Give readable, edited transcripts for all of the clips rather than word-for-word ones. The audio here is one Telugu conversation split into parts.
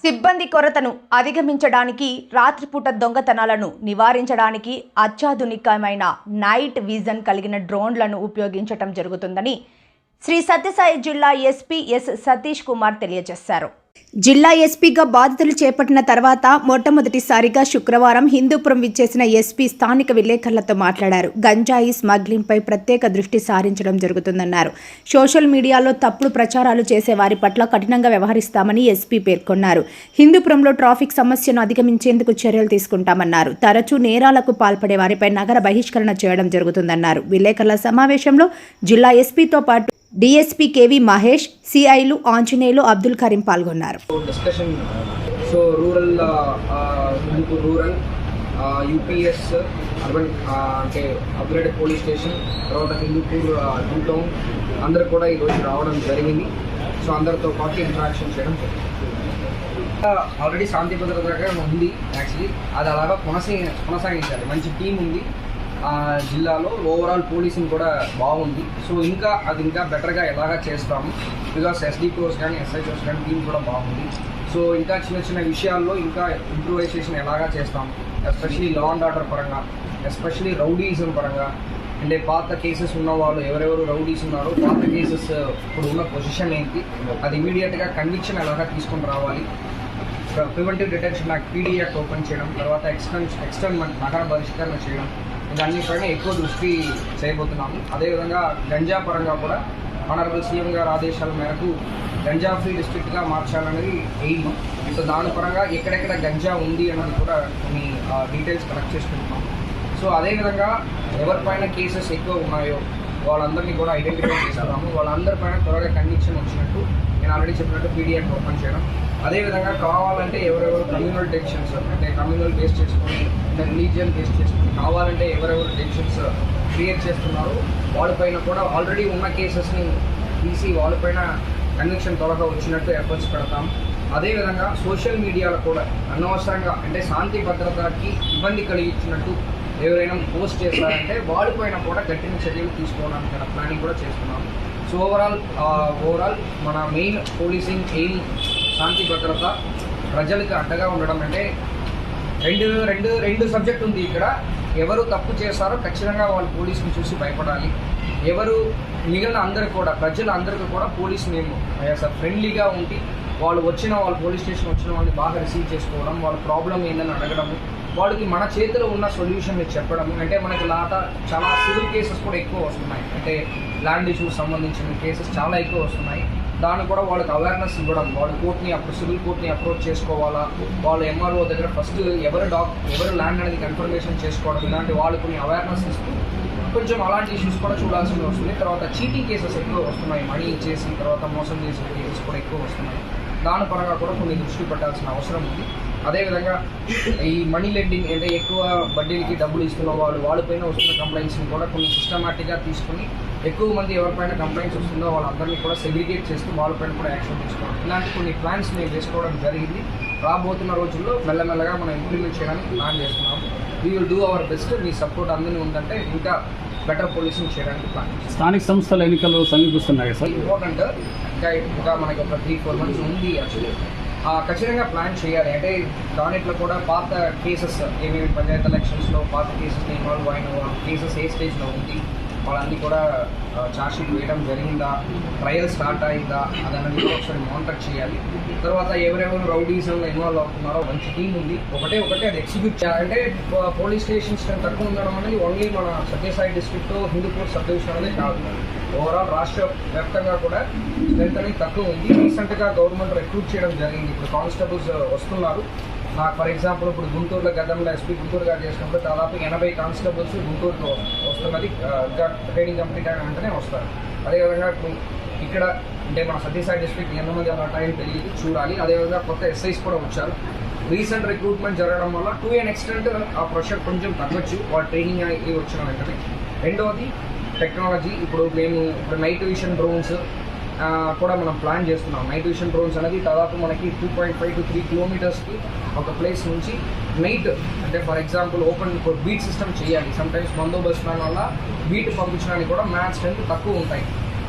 సిబ్బంది కొరతను అధిగమించడానికి రాత్రిపూట దొంగతనాలను నివారించడానికి అత్యాధునికమైన నైట్ విజన్ కలిగిన డ్రోన్లను ఉపయోగించడం జరుగుతుందని శ్రీ సత్యసాయి జిల్లా ఎస్పీ ఎస్ సతీష్ కుమార్ తెలియజేశారు. జిల్లా ఎస్పీగా బాధ్యతలు చేపట్టిన తర్వాత మొట్టమొదటిసారిగా శుక్రవారం హిందూపురం విచ్చేసిన ఎస్పీ స్థానిక విలేకరులతో మాట్లాడారు. గంజాయి స్మగ్లింగ్పై ప్రత్యేక దృష్టి సారించడం జరుగుతుందన్నారు. సోషల్ మీడియాలో తప్పుడు ప్రచారాలు చేసే వారి పట్ల కఠినంగా వ్యవహరిస్తామని ఎస్పీ పేర్కొన్నారు. హిందూపురంలో ట్రాఫిక్ సమస్యను అధిగమించేందుకు చర్యలు తీసుకుంటామన్నారు. తరచూ నేరాలకు పాల్పడే వారిపై నగర బహిష్కరణ చేయడం జరుగుతుందన్నారు. విలేకరుల సమావేశంలో జిల్లా ఎస్పీతో పాటు డిఎస్పీ కేవి మహేష్, సిఐలు ఆంజనేయులు, అబ్దుల్ కరీం పాల్గొన్నారు. డిస్కషన్ రూరల్ యూపీఎస్ అర్బన్ అంటే అప్గ్రేడెడ్ పోలీస్ స్టేషన్ తర్వాత హిందూపూర్ టూ టౌన్ అందరూ కూడా ఈరోజు రావడం జరిగింది. సో అందరితో పాటు ఇంటరాక్షన్ చేయడం ఆల్రెడీ శాంతి భద్రతగా ఉంది. యాక్చువల్లీ అది అలాగా కొనసాగించాలి. మంచి టీం ఉంది జిల్లాలో. ఓవరాల్ పోలీసింగ్ కూడా బాగుంది. సో అది ఇంకా బెటర్గా ఎలాగా చేస్తాము. బికాస్ ఎస్డిపిఓస్ కానీ ఎస్ఐఓస్ కానీ టీం కూడా బాగుంది. సో ఇంకా చిన్న చిన్న విషయాల్లో ఇంకా ఇంప్రూవైజేషన్ ఎలాగా చేస్తాము, ఎస్పెషలీ లా అండ్ ఆర్డర్ పరంగా, ఎస్పెషలీ రౌడీజం పరంగా. అంటే పాత కేసెస్ ఉన్న వాళ్ళు ఎవరెవరు రౌడీస్ ఉన్నారో, పాత కేసెస్ ఇప్పుడు ఉన్న పొజిషన్ ఏంటి, అది ఇమీడియట్గా కన్విక్షన్ ఎలాగా తీసుకొని రావాలి. Preventive detection act PD act open చేయడం, తర్వాత ఎక్స్టర్న్మెంట్ నగర బహిష్కరణ చేయడం, ఇదన్నిపైన ఎక్కువ దృష్టి చేయబోతున్నాము. అదేవిధంగా గంజా పరంగా కూడా ఆనరబుల్ సీఎం గారి ఆదేశాల మేరకు గంజా ఫ్రీ డిస్ట్రిక్ట్గా మార్చాలనేది ఎయిమ్. సో దాని పరంగా ఎక్కడెక్కడ గంజా ఉంది అన్నది కూడా కొన్ని డీటెయిల్స్ కలెక్ట్ చేసుకుంటున్నాం. సో అదేవిధంగా ఎవరిపైన కేసెస్ ఎక్కువ ఉన్నాయో వాళ్ళందరినీ కూడా ఐడెంటిఫై చేస్తాము. వాళ్ళందరిపైన త్వరగా కన్విక్షన్ వచ్చినట్టు నేను ఆల్రెడీ చెప్పినట్టు పీడియాక్ట్ ఓపెన్ చేయడం. అదేవిధంగా కావాలంటే ఎవరెవరు కమ్యూనల్ డెసిషన్స్ అంటే కమ్యూనల్ బేస్ చేసుకొని, రిలీజియన్ బేస్ చేసుకొని కావాలంటే ఎవరెవరు డెసిషన్స్ క్రియేట్ చేస్తున్నారో వాళ్ళపైన కూడా ఆల్రెడీ ఉన్న కేసెస్ని తీసి వాళ్ళపైన కన్విక్షన్ త్వరగా వచ్చినట్టు ఎఫర్ట్స్ పెడతాం. అదేవిధంగా సోషల్ మీడియాలో కూడా అనవసరంగా అంటే శాంతి భద్రతకి ఇబ్బంది కలిగించినట్టు ఎవరైనా పోస్ట్ చేస్తారంటే వాళ్ళపైన కూడా కఠిన చర్యలు తీసుకోవడానికి ప్లానింగ్ కూడా చేస్తున్నాం. సో ఓవరాల్ మన మెయిన్ పోలీసింగ్ ఎయిమ్ శాంతి భద్రత, ప్రజలకు అండగా ఉండడం. అంటే రెండు సబ్జెక్ట్ ఉంది ఇక్కడ. ఎవరు తప్పు చేస్తారో ఖచ్చితంగా వాళ్ళు పోలీసుని చూసి భయపడాలి. ఎవరు మిగిలిన అందరూ కూడా ప్రజలందరికీ కూడా పోలీసు మేము ఫ్రెండ్లీగా ఉండి వాళ్ళు పోలీస్ స్టేషన్ వచ్చిన వాళ్ళని బాగా రిసీవ్ చేసుకోవడం, వాళ్ళ ప్రాబ్లం ఏందని అడగడము, వాళ్ళకి మన చేతిలో ఉన్న సొల్యూషన్ని చెప్పడం. అంటే మనకి చాలా సివిల్ కేసెస్ కూడా ఎక్కువ వస్తున్నాయి. అంటే ల్యాండ్ ఇష్యూస్ సంబంధించిన కేసెస్ చాలా ఎక్కువ వస్తున్నాయి. దాన్ని కూడా వాళ్ళకి అవేర్నెస్ ఇవ్వడం, వాళ్ళు సివిల్ కోర్ట్ని అప్రోచ్ చేసుకోవాలా, వాళ్ళు ఎంఆర్ఓ దగ్గర ఫస్ట్ ఎవరు ల్యాండ్ అనేది కన్ఫర్మేషన్ చేసుకోవడం, ఇలాంటి వాళ్ళు కొన్ని అవేర్నెస్ ఇస్తూ కొంచెం అలాంటి ఇష్యూస్ కూడా చూడాల్సి వస్తుంది. తర్వాత చీటింగ్ కేసెస్ ఎక్కువ వస్తున్నాయి. మనీ ఇచ్చేసి తర్వాత మోసం చేసిన కేసెస్ కూడా ఎక్కువ వస్తున్నాయి. దాని పరంగా కూడా కొన్ని దృష్టి పెట్టాల్సిన అవసరం ఉంది. అదేవిధంగా ఈ మనీ లెండింగ్ అంటే ఎక్కువ వడ్డీలకి డబ్బులు ఇస్తున్న వాళ్ళపైన వస్తున్న కంప్లైంట్స్ని కూడా కొన్ని సిస్టమాటిక్గా తీసుకుని ఎక్కువ మంది ఎవరిపైన కంప్లైంట్స్ వస్తుందో వాళ్ళందరినీ కూడా సెగ్రిగేట్ చేస్తూ వాళ్ళపైన కూడా యాక్షన్ తీసుకోవడం, ఇలాంటి కొన్ని ప్లాన్స్ మేము వేసుకోవడం జరిగింది. రాబోతున్న రోజుల్లో మెల్లమెల్లగా మనం ఇంప్లిమెంట్ చేయడానికి ప్లాన్ చేస్తున్నాము. We will do our best. Me support అందరినీ ఉందంటే ఇంకా బెటర్ పోలీసింగ్ చేయడానికి ప్లాన్. స్థానిక సంస్థల ఎన్నికలు సమీపిస్తున్నాయి సార్. ఇంపార్టెంట్ ఇంకా మనకి ఒక 3-4 months ఉంది. యాక్చువల్లీ ఖచ్చితంగా ప్లాన్ చేయాలి. అంటే దానిట్లో కూడా పాత కేసెస్ ఏమేమి పంచాయతీ ఎలక్షన్స్లో పాత కేసెస్ని ఇన్వాల్వ్ అయిన కేసెస్ ఏ స్టేజ్లో ఉంది, వాళ్ళన్నీ కూడా ఛార్జ్షీట్ వేయడం జరిగిందా, ట్రయల్ స్టార్ట్ అయిందా, అదన్నది కూడా ఒకసారి మానిటర్ చేయాలి. తర్వాత ఎవరెవరు రౌడీజంలో ఇన్వాల్వ్ అవుతున్నారో మంచి టీం ఉంది. ఒకటే అది ఎగ్జిక్యూట్ చేయాలి. అంటే పోలీస్ స్టేషన్స్ తక్కువ ఉండడం అనేది ఓన్లీ మన Sathya Sai district Hindupur subdivision అనేది కాదు, ఓవరాల్ రాష్ట్ర వ్యాప్తంగా కూడా స్ట్రెంత్ అనేది తక్కువ ఉంది. రీసెంట్గా గవర్నమెంట్ రిక్రూట్ చేయడం జరిగింది. ఇప్పుడు కానిస్టేబుల్స్ వస్తున్నారు. నాకు ఫర్ ఎగ్జాంపుల్ ఇప్పుడు గుంటూరులో గతంలో ఎస్పీ గుంటూరు గారు చేసినప్పుడు దాదాపు 80 కానిస్టేబుల్స్ గుంటూరులో వస్తున్నది. ఇంకా ట్రైనింగ్ కంప్లీట్ అయిన వెంటనే వస్తారు. అదేవిధంగా ఇప్పుడు ఇక్కడ అంటే మన సత్యసాయి డిస్ట్రిక్ట్ ఎంతమంది టైం తెలియదు, చూడాలి. అదేవిధంగా కొత్త ఎస్ఐస్ కూడా వచ్చారు. రీసెంట్ రిక్రూట్మెంట్ జరగడం వల్ల టు ఎన్ ఎక్స్టెంట్ ఆ ప్రెషర్ కొంచెం తగ్గొచ్చు వాళ్ళు ట్రైనింగ్ అయ్యి వచ్చిన వెంటనే. రెండవది టెక్నాలజీ. ఇప్పుడు నైట్ విషన్ డ్రోన్స్ కూడా మనం ప్లాన్ చేస్తున్నాం. నైట్ విషన్ డ్రోన్స్ అనేది దాదాపు మనకి 2.5 to 3 kilometers ఒక ప్లేస్ నుంచి నైట్ అంటే for example open beat system చేయాలి. సమ్టైమ్స్ బందోబస్తు వల్ల బీట్ పంపించడానికి కూడా మ్యాచ్ స్ట్రెంత్ తక్కువ ఉంటాయి.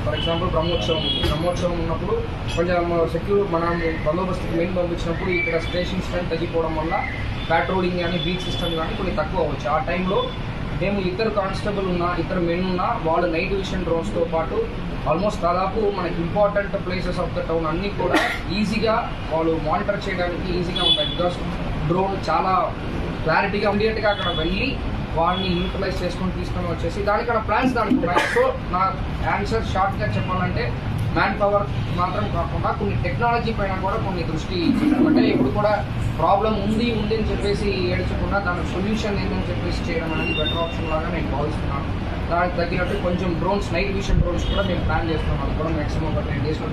ఫర్ ఎగ్జాంపుల్ బ్రహ్మోత్సవం ఉన్నప్పుడు కొంచెం సెక్యూర్ మనం బందోబస్తుకి మెయిన్ పంపించినప్పుడు ఇక్కడ స్టేషన్ స్ట్రెంత్ తగ్గిపోవడం వల్ల పెట్రోలింగ్ కానీ బీచ్ సిస్టమ్ కానీ కొన్ని తక్కువ అవ్వచ్చు. ఆ టైంలో మేము ఇద్దరు కానిస్టేబుల్ ఉన్నా, ఇద్దరు మెన్ ఉన్నా, వాళ్ళు నైట్ విషన్ డ్రోన్స్తో పాటు ఆల్మోస్ట్ దాదాపు మనకి important places of the town అన్నీ కూడా ఈజీగా వాళ్ళు మానిటర్ చేయడానికి ఈజీగా ఉంటాయి. బికాస్ డ్రోన్ చాలా క్లారిటీగా ఇమీడియట్గా అక్కడ వెళ్ళి వాళ్ళని యూటిలైజ్ చేసుకొని తీసుకొని వచ్చేసి దానికన్నా ప్లాన్స్ దానికి ఉన్నాయి. సో నా ఆన్సర్ షార్ట్గా చెప్పాలంటే మ్యాన్ పవర్ మాత్రం కాకుండా కొన్ని టెక్నాలజీ పైన కూడా కొన్ని దృష్టి, అంటే ఇప్పుడు కూడా ప్రాబ్లం ఉంది అని చెప్పేసి ఏడ్చకుండా దానికి సొల్యూషన్ ఏంటని చెప్పేసి చేయడం అనేది బెటర్ ఆప్షన్ లాగా నేను భావిస్తున్నాను. దానికి తగ్గినట్టు కొంచెం డ్రోన్స్, నైట్ విషన్ డ్రోన్స్ కూడా మేము ప్లాన్ చేస్తున్నాం. అది కూడా మ్యాక్సిమం ఒక 10 డేస్లో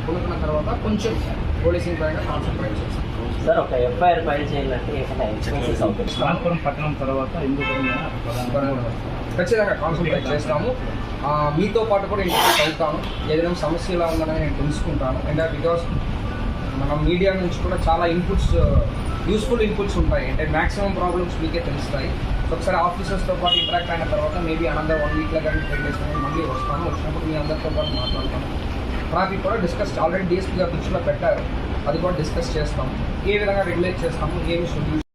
కొనుక్కున్న తర్వాత కొంచెం పోలీసింగ్ పైన కాన్సన్ట్రేట్ చేస్తాం. సార్, ఒక ఎఫ్ఐఆర్ ఫైల్ చేయాలంటే ఏమైనా ఎక్స్పెన్సెస్ అవుతుంది? అనంతపురం పట్టణం తర్వాత ఎందుకు ఖచ్చితంగా కాన్సన్ట్రేట్ చేస్తాము. మీతో పాటు కూడా ఇంట్రెస్ట్ అవుతాను. ఏదైనా సమస్య ఎలా ఉందని నేను తెలుసుకుంటాను. అంటే బికాస్ మన మీడియా నుంచి కూడా చాలా ఇన్పుట్స్, యూస్ఫుల్ ఇన్పుట్స్ ఉంటాయి. అంటే మ్యాక్సిమం ప్రాబ్లమ్స్ మీకే తెలుస్తాయి. ఒకసారి ఆఫీసర్స్తో పాటు ఇంటరాక్ట్ అయిన తర్వాత మేబీ అనదర్ 1 వీక్లో కానీ 10 డేస్ కానీ మళ్ళీ వస్తాను. వచ్చినప్పుడు మీ అందరితో పాటు మాట్లాడతాను. ట్రాఫిక్ కూడా డిస్కస్ ఆల్రెడీ డిఎస్పీ గారు దృష్టిలో పెట్టారు, అది కూడా డిస్కస్ చేస్తాము. ఏ విధంగా రెగ్యులేట్ చేస్తాము, ఏమి షెడ్యూల్